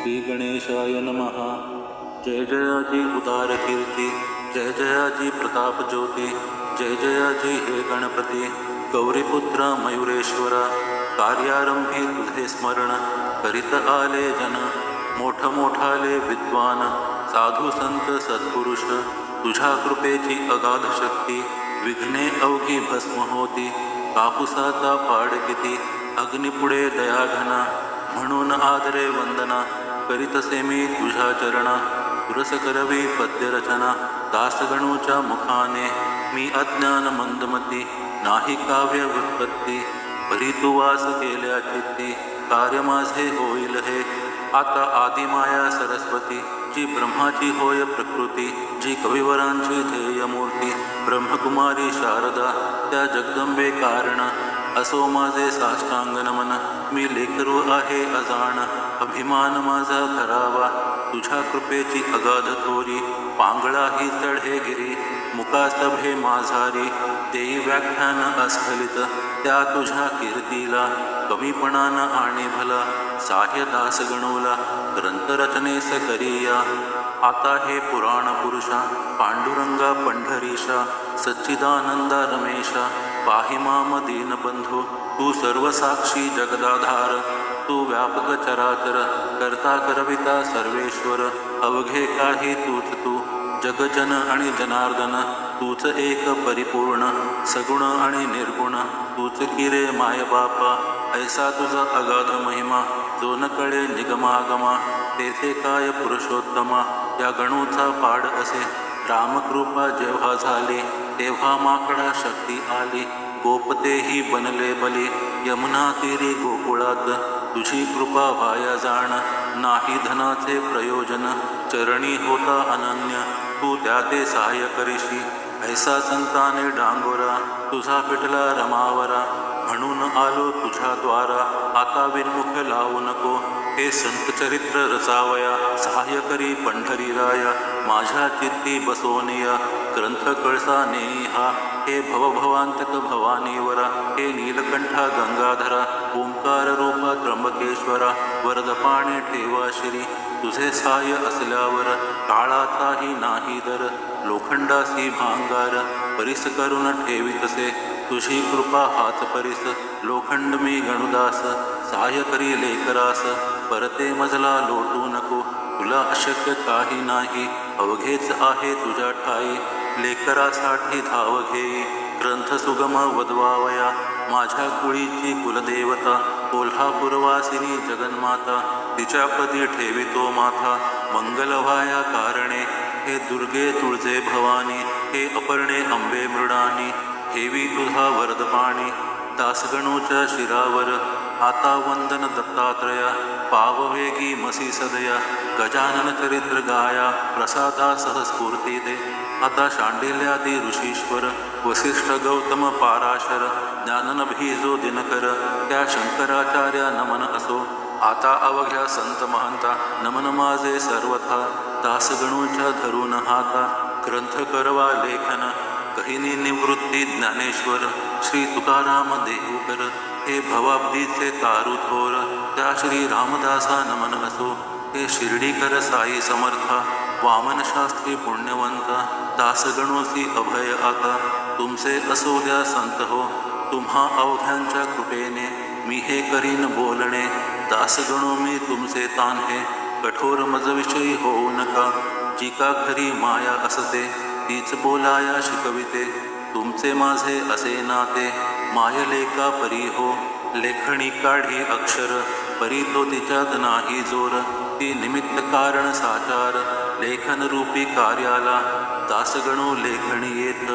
श्री गणेशाय नमः। जय जयाजी उदार कीर्ती, जय जयाजी प्रताप ज्योती, जय जयाजी हे गणपती गौरीपुत्र मयुरेश्वर। कार्यारंभी तुझे स्मरण करीत आले जन, मोठ मोठाले विद्वान साधू संत सत्पुरुष। तुझ्या कृपेची अगाध शक्ती विघ्ने अवघी भस्म होती। कापुसाचा पाड किती अग्निपुढे दयाघना, म्हणून आदरे वंदना करीतसे मी तुझ्या चरणा। सुरस करवी पद्यरचना दासगणूच्या मुखाने, मी अज्ञान मंदमती नाही काव्य व्युत्पत्ती। परी तू वास केल्या चित्ती कार्य माझे होईल हे। आता आदिमाया सरस्वती जी ब्रह्माची होय प्रकृती, जी कविवरांची ध्येय मूर्ती ब्रह्मकुमारी शारदा त्या जगदंबे कारण। असो माझे साष्टांग नमन, मी लेकरू आहे अजाण। अभिमान माझा धरावा तुझ्या कृपेची अगाध थोरी। पांगळा ही चढे गिरी मुकास्तभे माझारी, देई व्याख्यान अस्खलित त्या तुझ्या कीर्तीला। कमीपणान आणि भला साह्य दास गणूला, ग्रंथरचनेस करिया। आता हे पुराण पुरुषा पांडुरंगा पंढरीशा, सच्चिदानंदा रमेशा पाहि माम दीनबंधू। तू सर्वसाक्षी जगदाधार, तू व्यापक चराचर करता करविता सर्वेश्वर। अवघे काही तूच तू जगजन आणि जनार्दन, तूच एक परिपूर्ण सगुण आणि निर्गुण। तूच की रे माय बापा ऐसा तुझा अगाध महिमा, जो न कळे निगमागमा तेथे काय पुरुषोत्तमा। या गणूचा पाड असे रामकृपा जेव्हा झाली, तेव्हा माकडा शक्ती आली। गोपतेही बनले बली यमुना तीरी गोकुळात, तुझी कृपा वाया जाण नाही धनाचे प्रयोजन। चरणी होता अनन्य तू त्या ते सहाय्य करीशी, ऐसा संताने डांगोरा तुझा पिटला रमावरा। म्हणून आलो तुझ्या द्वारा आता विनमुख लावू नको, हे संत चरित्र रचावया सहाय्य करी पंढरीराया। माझ्या चित्ती बसोनिया ग्रंथ कळसा नेहा, हे भवभवांतक भवानीवरा हे नीलकंठा गंगाधरा। ओंकार रूपा त्र्यंबकेश्वरा वरदपाणी ठेवा श्री, तुझे सहाय्य असल्यावर काळाचाही नाही दर। लोखंडासी भांगार परिस करून ठेवितसे, तुझी कृपा हाच परिस। लोखंड मी गणुदास सहाय्य करी लेकरास, परते मजला लोटू नको तुला अशक्य काही नाही। अवघेच आहे तुझ्या ठाई लेकरासाठी धाव घेई, ग्रंथ सुगम वदवावया माझ्या कुळीची कुलदेवता। कोल्हापूरवासिनी जगन्माता तिच्यापदी ठेवितो माथा। मंगल व्हाया कारणे हे दुर्गे तुळजे भवानी, हे अपर्णे अंबे मृडानी ठेवी तुझा वरदपाणी। दासगणूच्या शिरावर आता वंदन दत्तात्रया, पाववेगी मसी सदया गजानन चरित्र गाया। प्रसादासह स्फूर्ती दे आता शांडिल्यादी ऋषीश्वर, वसिष्ठ गौतम पाराशर ज्ञाननभीजो दिनकर। त्या शंकराचार्या नमन असो आता अवघ्या संत महंता, नमन माझे सर्वथा दासगणूच्या धरून हाता। ग्रंथ करवा लेखन कहिनी निवृत्ती ज्ञानेश्वर, श्री तुकाराम देऊकर हे भवाब्दीचे तारू थोर। त्या श्री रामदासा नमन असो, हे शिर्डीकर साई समर्था वामन शास्त्री पुण्यवंता। दासगणोसी अभय आता तुमचे असो द्या संत हो, तुम्हा अवघ्यांच्या कृपेने मी हे करीन बोलणे। दासगणो मी तुमचे तान्हे कठोर मजविषयी होऊ नका, जी का खरी माया असते तीच बोलाया शिकविते। तुमचे माझे असे नाते मायले का परी हो, लेखणी काढी अक्षर परी तो तिच्यात नाही जोर। ती निमित्त कारण साचार लेखन रूपी कार्याला, दासगणो लेखणी येत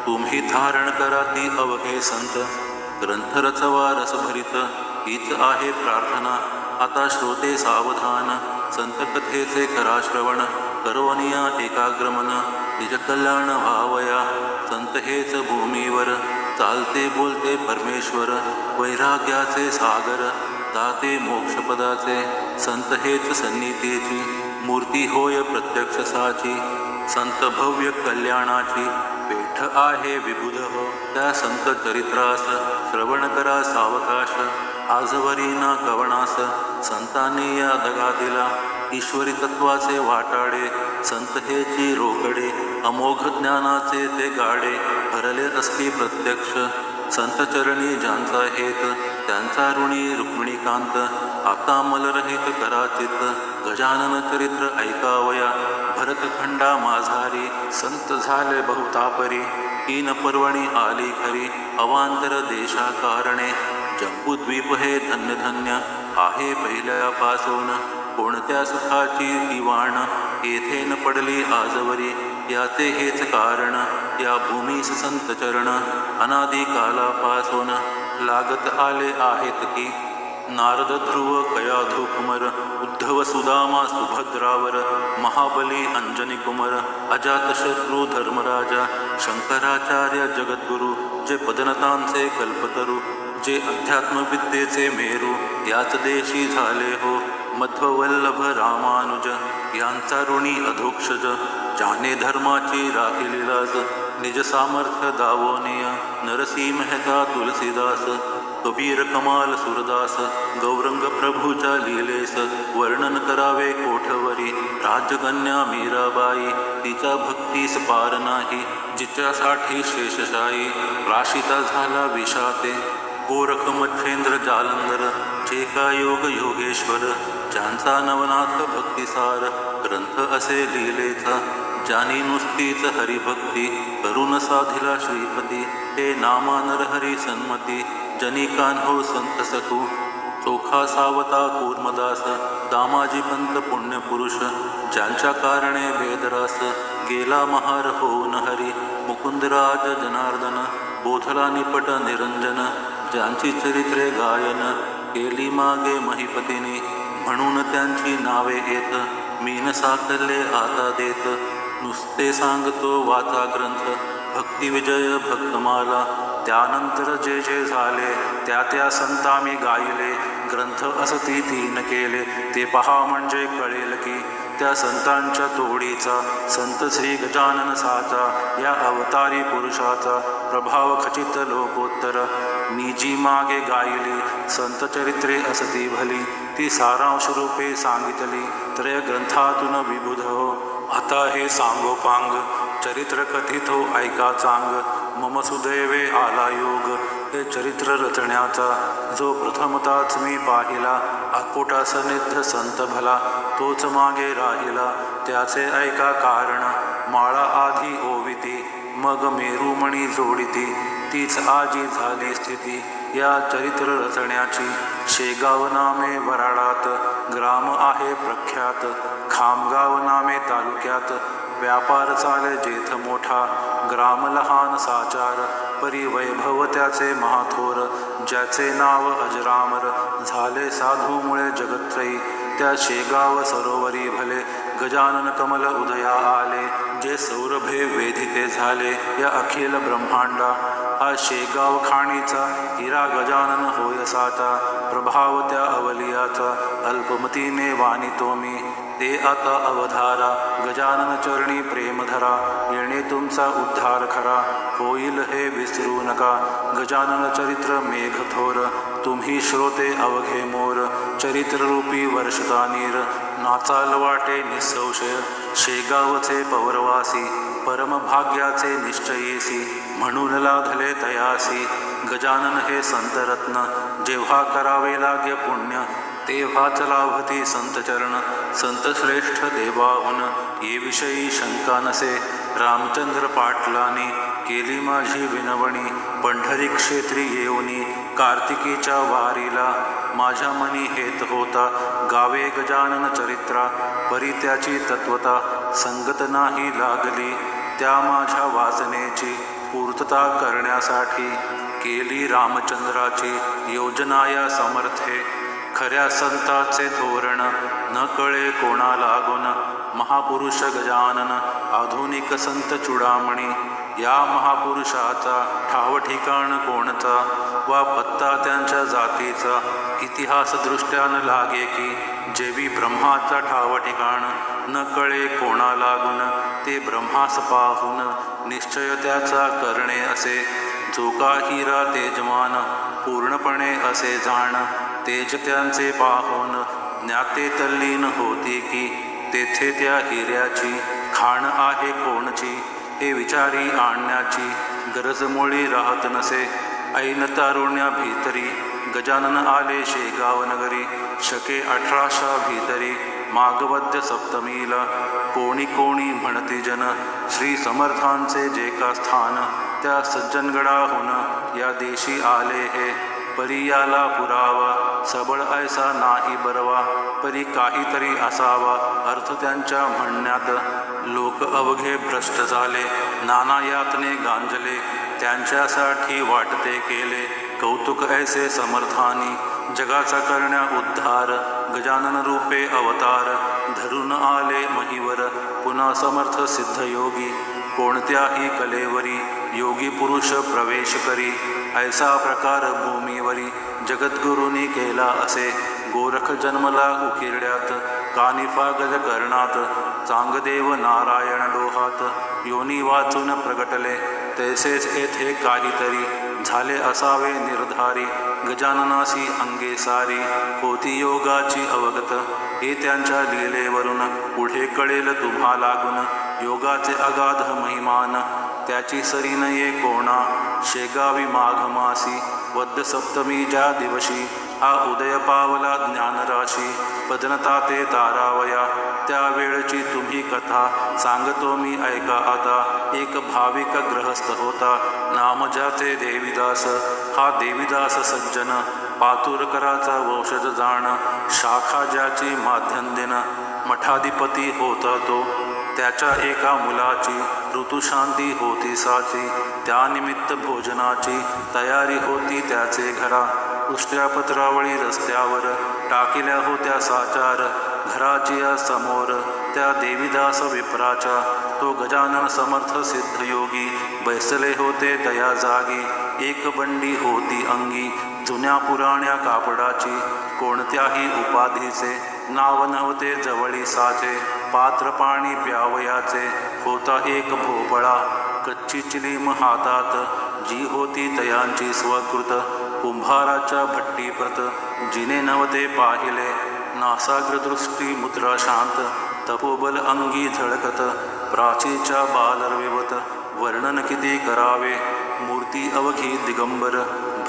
तुम्ही धारण करा ती अवघे संत। ग्रंथ रचवा रसभरित हीच आहे प्रार्थना, आता श्रोते सावधान संत कथेचे करा श्रवण। करवनिया एकाग्रमन निज कल्याण भावया, संत हेच भूमीवर चालते बोलते परमेश्वर। वैराग्याचे सागर दाते मोक्षपदाचे, संत हेच सन्निधीची मूर्ती होय प्रत्यक्ष साची। संत भव्य कल्याणाची पेठ आहे विबुध हो, त्या संत चरित्रास श्रवण करा सावकाश, आजवरी ना कवणास, संतांनी या दगा दिला, ईश्वरी तत्वाचे वाटाडे, संत हेची रोकडे, अमोघ ज्ञानाचे ते गाडे, हरले असती प्रत्यक्ष, संत चरणी ज्यांचा हेत, त्यांचा ऋणी रुक्मिणीकांत, आता मलरहित कराचित, गजानन चरित्र ऐकावया, भरतखंडा माझारी, संत झाले बहुतापरी, तीन पर्वणी आली खरी, अवांतर देशा कारणे, जंबूद्वीप हे धन्य धन्य, आहे पहिल्यापासून, कोणत्या सुखाची दिवाण, येथे न पडली आजवरी, याचे हेच कारण, या भूमीस संत चरण, अनादी कालापासून, लागत आले आहेत की, नारद ध्रुव कयाधू कुमर, उद्धव सुदामा सुभद्रावर, महाबली अंजनी कुमर, अजातशत्रू धर्मराजा, शंकराचार्य जगद्गुरु, जे पदनतांचे कल्पतरू, जे अध्यात्मविद्येचे मेरू, याच देशी झाले हो, मध्ववल्लभ रामानुज, यांचा ऋणी अधोक्षज, ज्याने धर्माची राखिली लाज, निज सामर्थ्य दावोनिय, नरसी मेहता तुलसीदास, कबीर कमाल सुरदास, गौरंग प्रभूच्या लीलेस, वर्णन करावे कोठवरी, राजकन्या मीराबाई, तिच्या भक्तीस पार नाही, जिच्यासाठी शेषशाही, प्राशिता झाला विषाते, गोरख मच्छेंद्र जालंधर, जे का योग योगेश्वर, ज्यांचा नवनाथ भक्तिसार, ग्रंथ असे लिहिलेचा, ज्यानी नुसतीच हरिभक्ती, करुण साधिला श्रीपती, हे नामा नरहरी सन्मती, जनी कान्हो संत सखू, चोखा सावता कूर्मदास, दामाजी पंत पुण्यपुरुष, ज्यांच्या कारणे वेदरास, गेला महार होऊन हरी, मुकुंदराज जनार्दन, बोधला निपट निरंजन, ज्यांची चरित्रे गायन, केली मागे महिपतीने, म्हणून त्यांची नावे येत, मीन साकल्ले आता देत, नुसते सांगतो वाचा ग्रंथ, भक्तिविजय भक्तमाला, त्यानंतर जे जे झाले, त्या त्या संता मी गायले, ग्रंथ असती तीन केले, ते पहा म्हणजे कळेल की, त्या संतांच्या तोडीचा, संत श्री गजानन साचा, या अवतारी पुरुषाचा, प्रभाव खचित लोकोत्तर, मी जी मागे गायली, संत चरित्रे असती भली, ती सारांश रूपे सांगितली, त्रय ग्रंथातून विबुध हो, आता हे सांगोपांग, चरित्र कथित हो ऐका चांग, मम सुदैवे आला योग, हे चरित्र रचण्याचा, जो प्रथमताच मी पाहिला, अकोटा सनिध संत भला, तोच मागे राहिला, त्याचे ऐका कारण, माळा आधी ओविती, मग मेरुमणी जोडिती, तीच आजी झाली स्थिती, या चरित्र रचण्याची, शेगाव नामे वराडात, ग्राम आहे प्रख्यात, खामगाव नामे तालुक्यात, व्यापार चाले जेथ मोठा, ग्राम लहान साचार, परी वैभव त्याचे महाथोर, ज्याचे नाव अजरामर, झाले साधूमुळे जगत्रयी, त्या शेगाव सरोवरी भले, गजानन कमल उदया आले, जे सौरभे वेधिते झाले, या अखिल ब्रह्मांडा, हा शेगाव खाणीचा, हिरा गजानन होय साचा, प्रभाव त्या अवलियाचा, अल्पमतीने वानितो मी, ते आता अवधारा, गजानन चरणी प्रेम धरा, येणे तुमचा उद्धार खरा, होईल हे विसरू नका, गजानन चरित्र मेघथोर, तुम्ही श्रोते अवघे मोर, चरित्ररूपी वर्षता नीर, नाचाल वाटे निसंशय, शेगावचे पौरवासी, परमभाग्याचे निश्चयेसी, म्हणून लाधले तयासी, गजानन हे संतरत्न, जेव्हा करावे लागे पुण्य, तेव्हाच लाभती संत चरण, संत श्रेष्ठ देवाहुन, ये विषयी शंका नसे, रामचंद्र पाटलांनी, केली माझी विनवणी, पंढरी क्षेत्री येऊनी, कार्तिकीच्या वारीला, माझ्या मनी हेत होता, गावे गजानन चरित्रा, परी त्याची तत्वता, संगत नाही लागली, त्या माझ्या वासनेची, पूर्तता करण्यासाठी, केली रामचंद्राची, योजना या समर्थे, खऱ्या संताचे धोरण, न कळे कोणा लागून, महापुरुष गजानन, आधुनिक संत चुडामणी, या महापुरुषाचा, ठाव ठिकाण कोणचा, वा पत्ता त्यांच्या जातीचा, इतिहास दृष्ट्यान लागे की, जेवी ब्रह्माचा ठाव ठिकाण, न कळे कोणा लागून, ते ब्रह्मास पाहून, निश्चय त्याचा करणे असे, जो का हिरा तेजमान, पूर्णपणे असे जाण, तेज त्यांचे पाहून ज्ञाते तल्लीन होती की तेथे त्या हिऱ्याची खाण आहे कोणची. हे विचारी आणण्याची गरज मुळी राहत नसे. ऐन तारुण्या भीतरी गजानन आले शेगाव नगरी. शके 1800 भीतरी माघवद्य सप्तमीला. कोणी कोणी म्हणती जन श्री समर्थांचे जे का स्थान. त्या सज्जनगडाहून या देशी आले हे, परी याला पुरावा सबळ ऐसा नाही बरवा. परी काहीतरी असावा अर्थ त्यांच्या म्हणण्यात. लोक अवघे भ्रष्ट झाले, नाना यातने गांजले. त्यांच्यासाठी वाटते केले कौतुक ऐसे समर्थानी. जगाचा करण्या उद्धार गजानन रूपे अवतार. धरून आले महीवर पुन्हा समर्थ सिद्धयोगी. कोणत्याही कलेवरी योगी पुरुष प्रवेश करी. ऐसा प्रकार भूमीवरी जगद्गुरूंनी केला असे. गोरख जन्मला उकिरड्यात, कानिफा गजकर्णात. चांगदेव नारायण डोहात, योनी वाचून प्रगटले. तैसेच येथे काहीतरी झाले असावे निर्धारी. गजाननासी अंगे सारी होती योगाची अवगत. हे त्यांच्या लीलेवरून पुढे कळेल तुम्हा लागून. योगाचे अगाध महिमान त्याची सरी नये कोणा. शेगावी माघ मासी वद्य सप्तमी ज्या दिवशी. हा उदय पावला ज्ञानराशी. पदनता ते तारावया त्या वेळची तुम्ही कथा. सांगतो मी ऐका आता. एक भाविक ग्रहस्थ होता, नाम ज्याचे देवीदास. हा देवीदास सज्जन पातुरकराचा वंशज जाण. शाखा ज्याची माध्यंदिन मठाधिपती होता तो. त्याच्या एका मुलाची ऋतुशांती होती साची. त्यानिमित्त भोजनाची तयारी होती त्याचे घरा. उष्ट्या पत्रावळी रस्त्यावर टाकिल्या होत्या साचार. घराची समोर त्या देवीदास विप्राच्या. तो गजानन समर्थ सिद्धयोगी बैसले होते तया जागी. एक बंडी होती अंगी जुन्या पुराण्या कापडाची. कोणत्याही उपाधीचे नाव नव्हते जवळी साचे. पात्र पाणी प्यावयाचे होता एक भोपळा. कच्ची चिलीम हातात जी होती तयांची स्वकृत. कुंभाराच्या भट्टीप्रत जिने नव्हते पाहिले. नासाग्रदृष्टी मुद्रा शांत तपोबल अंगी झळकत. प्राचीच्या बालरविवत वर्णन किती करावे. मूर्ती अवघी दिगंबर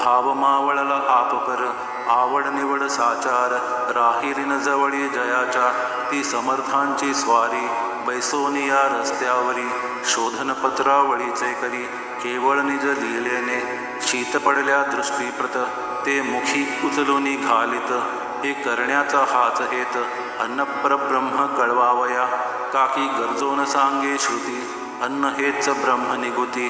भाव मावळला आपपर. आवड निवड साचार राहिरीन जवळी जयाच्या. ती समर्थांची स्वारी बैसोनिया रस्त्यावरी. शोधन पत्रावळीचे करी केवळ निज लीलेने. शीत पडल्या दृष्टीप्रत ते मुखी उचलूनी घालित. हे करण्याचा हाच हेत अन्न परब्रह्म कळवावया. काकी गरजोन सांगे श्रुती अन्न हेच ब्रह्म निगुती.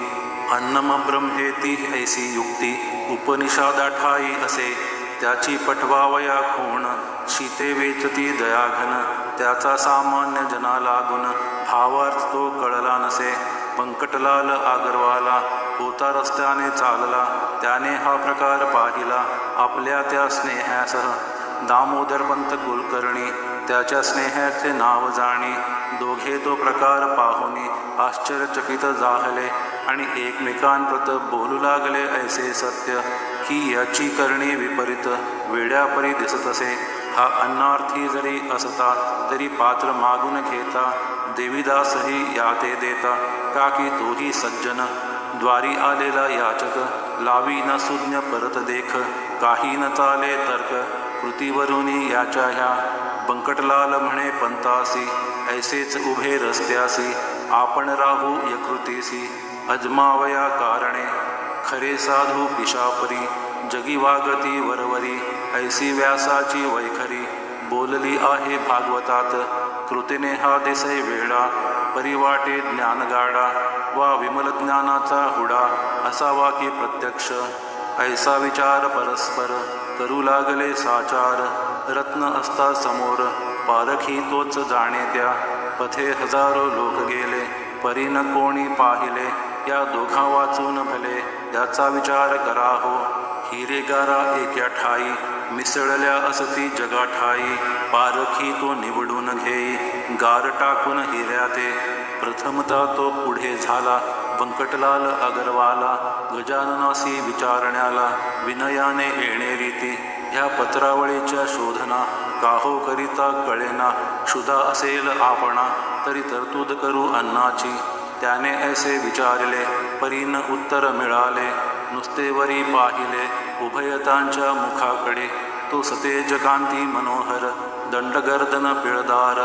अन्नम ब्रह्मेती ऐसी युक्ती उपनिषादा ठाई असे. त्याची पटवावया खूण शीते वेचती दयाघन. त्याचा सामान्य जना लागून भावार्थ तो कळला नसे. पंकटलाल आगरवाला होता रस्त्याने चालला. त्याने हा प्रकार पाहिला आपल्या त्या स्नेहासह. दामोदरपंत कुलकर्णी त्याच्या स्नेहाचे नाव जाणी. दोघे तो प्रकार पाहुनी आश्चर्यचकित जाहले. आणि एकमेकांप्रत बोलू लागले ऐसे सत्य की याची करणी विपरीत वेड्यापरी दिसत असे. हा अन्नार्थी जरी असता तरी पात्र मागून घेता. देवीदासही याते देता काकी तोही सज्जन. द्वारी आलेला याचक लावी न सुज्ञ परत देख. काही न चाले तर्क कृतीवरुनी याच्या ह्या. बंकटलाल म्हणे पंतासी ऐसेच उभे रस्त्यासी. आपण राहू यकृतीसी अजमावया कारणे. खरे साधू पिशापरी जगी वागती वरवरी. ऐसी व्यासाची वैखरी बोलली आहे भागवतात. कृतीने हा दिसे वेळा परिवाटे ज्ञानगाडा. वा विमल ज्ञानाचा हुडा असावा की प्रत्यक्ष. ऐसा विचार परस्पर करू लागले साचार. रत्न असता समोर पारखी तोच जाणे त्या. पथे हजारो लोक गेले परी न कोणी पाहिले. या दोघा वाचून भले याचा विचार करा हो. हिरेगारा एक्या ठाई मिसळल्या असती जगा ठाई. पारखी तो निवडून घेई गार टाकून हिऱ्या ते. प्रथमता तो पुढे झाला व्यंकटलाल अगरवाला गजाननासी विचारण्याला विनयाने येणे रीती ह्या पत्रावळीच्या शोधना काहो करिता कळेना क्षुधा असेल आपणा तरी तरतूद करू अन्नाची त्याने ऐसे विचारले परीन उत्तर मिळाले नुसते वरी पाहिले उभयतांच्या मुखाकडे तो सतेज कांती मनोहर दंडगर्दन पिळदार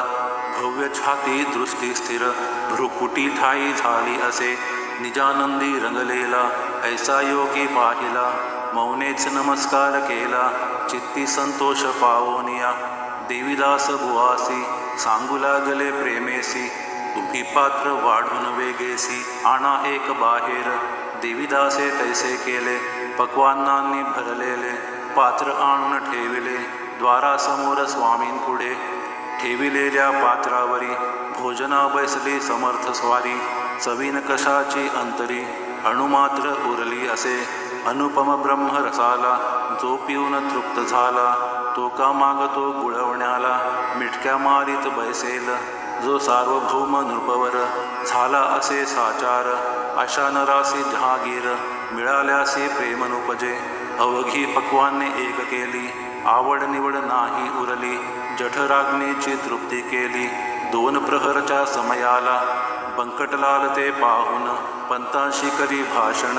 भव्य छाती दृष्टी स्थिर भ्रुकुटी ठाई झाली असे निजानंदी रंगलेला ऐसा योगी पाहिला मौनेच नमस्कार केला चित्ती संतोष पावोनिया देवीदास बुवासी सांगू लागले प्रेमेसी तुम्ही पात्र वाढून वेगेसी आणा एक बाहेर देवीदासे तैसे केले पक्वान्नांनी भरलेले पात्र आणून ठेविले द्वारासमोर स्वामींपुढे ठेविलेल्या पात्रावरी भोजना बैसली समर्थ स्वारी चवीन कशाची अंतरी अणुमात्र उरली असे अनुपम ब्रह्मरसाला जो पिऊन तृप्त झाला तो का मागतो गुळवण्याला मिटक्या मारीत बैसेल जो सार्वभौम नृपवर झाला असे साचार अशा नरासी जहागीर मिळाल्यासी प्रेमनुपजे अवघी पक्वाने एक केली आवड निवड नाही उरली जठराग्नीची तृप्ती केली 2 प्रहरच्या समयाला बंकटलाल ते पाहून पंतांशी करी भाषण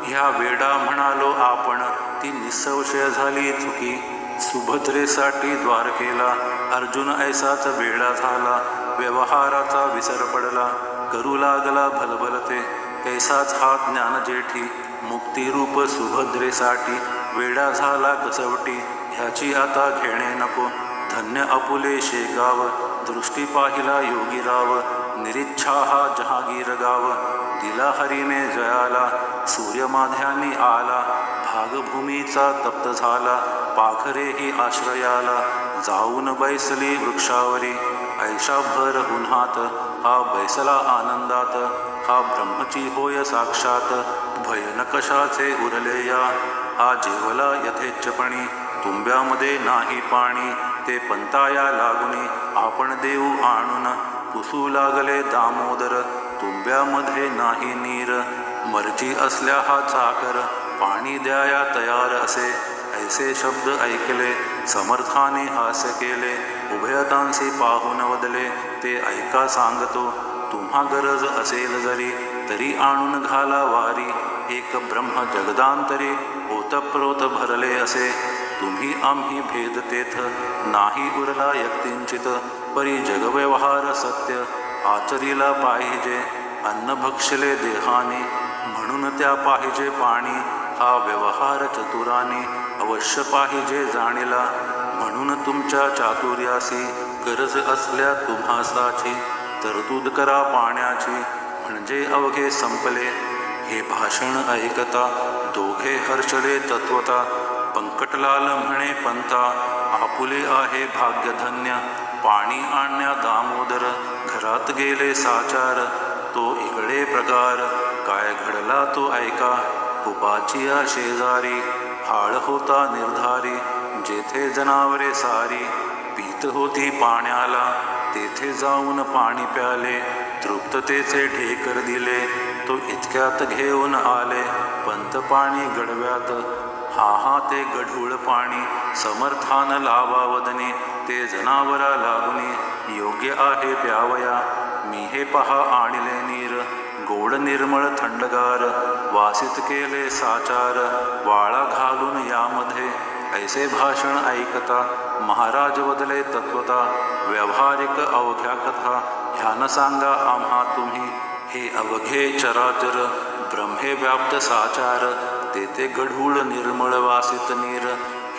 ह्या वेडा म्हणालो आपण ती निसंशय झाली चुकी सुभद्रेसाठी द्वारकेला अर्जुन ऐसाच वेडा झाला व्यवहाराचा विसर पडला करू लागला भलभलते कैसाच हा ज्ञान जेठी मुक्तिरूप सुभद्रेसाठी वेडा झाला कसवटी ह्याची आता घेणे नको धन्य अपुले शेगाव दृष्टी पाहिला योगीराव निरिच्छा हा जहागीर गाव दिला हरीने जयाला सूर्यमाध्यानी आला भागभूमीचा तप्त झाला पाखरेही आश्रयाला जाऊन बैसली वृक्षावरी ऐशा भर उन्हात हा बैसला आनंदात हा ब्रह्मची होय साक्षात भयन कशाचे उरले या हा जेवला यथेच्छपणी तुंब्यामध्ये नाही पाणी ते पंताया लागुनी आपण देऊ आणून पुसू लागले दामोदर तुंब्यामध्ये नाही नीर मर्जी असल्या हा चाकर पाणी द्याया तयार असे ऐसे शब्द ऐकले समर्थाने हास्य केले उभयतांशी पाहून वदले ते ऐका सांगतो तुम्हा गरज असेल जरी तरी आणून घाला वारी एक ब्रह्म जगदांतरी ओतप्रोत भरले असे तुम्ही आम्ही भेद तेथ नाही उरला यक्तिंचित परी जगव्यवहार सत्य आचरीला पाहिजे अन्न भक्षले देहाने म्हणून त्या पाहिजे पाणी हा व्यवहार चतुराने अवश्य पाहिजे जाणीला म्हणून तुमच्या चातुर्यासी गरज असल्या तुम्हासाची तरतूद करा पाण्याची म्हणजे अवघे संपले हे भाषण ऐकता दोघे हर्षले तत्वता बंकटलाल म्हणे पंता आपुले आहे भाग्यधन्य पाणी आणण्या दामोदर घरात गेले साचार तो इकडे प्रकार काय घडला तो ऐका कुपाचिया शेजारी हाळ होता निर्धारी जेथे जनावरे सारी पीत होती पाण्याला तेथे जाऊन पाणी प्याले तृप्ततेचे ढेकर दिले तो इतक्यात घेऊन आले पंत पाणी गडव्यात हा ते गढूळ पाणी समर्थान लावा वदने ते जनावरा लागुनी योग्य आहे प्यावया मी हे पहा आणले नीर गोड निर्मळ थंडगार वासित केले साचार वाळा घालून यामध्ये ऐसे भाषण ऐकता महाराज वदले तत्वता व्यावहारिक अवघ्या कथा ह्यान सांगा आम्हा तुम्ही हे अवघे चराचर ब्रह्मे व्याप्त साचार तेथे गढूळ निर्मळ वासित नीर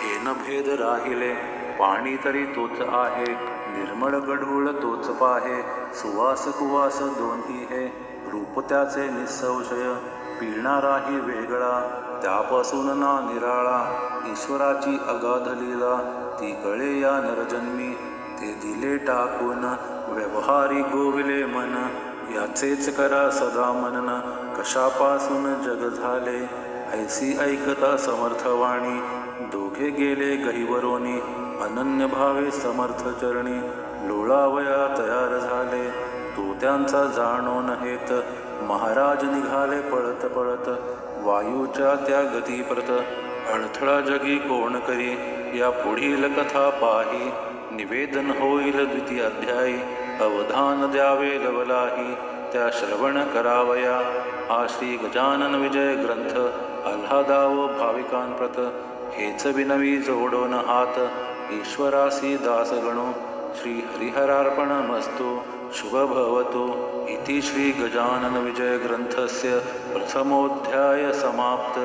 हे न भेद राहिले पाणी तरी तोच आहे निर्मळ गढूळ तोच पाहे सुवास कुवास दोन्ही हे रूप त्याचे निसंशय पिळणाराही वेगळा त्यापासून ना निराळा ईश्वराची अगाध लीला ती कळे या नरजन्मी ते दिले टाकून व्यवहारी गोविले मन याचेच करा सदा मनन कशापासून जग झाले ऐसी ऐकता समर्थवाणी दोघे गेले गहिवरोनी अनन्य भावे समर्थ चरणी लोळावया तयार झाले तो त्यांचा जाणो नहेत महाराज निघाले पळत पळत, वायूच्या त्या गती परत. अडथळा जगी कोण करी, या पुढील कथा पाही. निवेदन होईल द्वितीय अध्यायी, अवधान द्यावे लवलाही. त्या श्रवण करावया, हा श्री गजानन विजय ग्रंथ. आल्हादावो भाविकांप्रत, हेच विनवी जोडोन हात. ईश्वरासी दास गणो, श्री हरिहरार्पणमस्तु. शुभ भवतु. इति श्री गजानन विजय ग्रंथस्य प्रथमोऽध्याय समाप्त.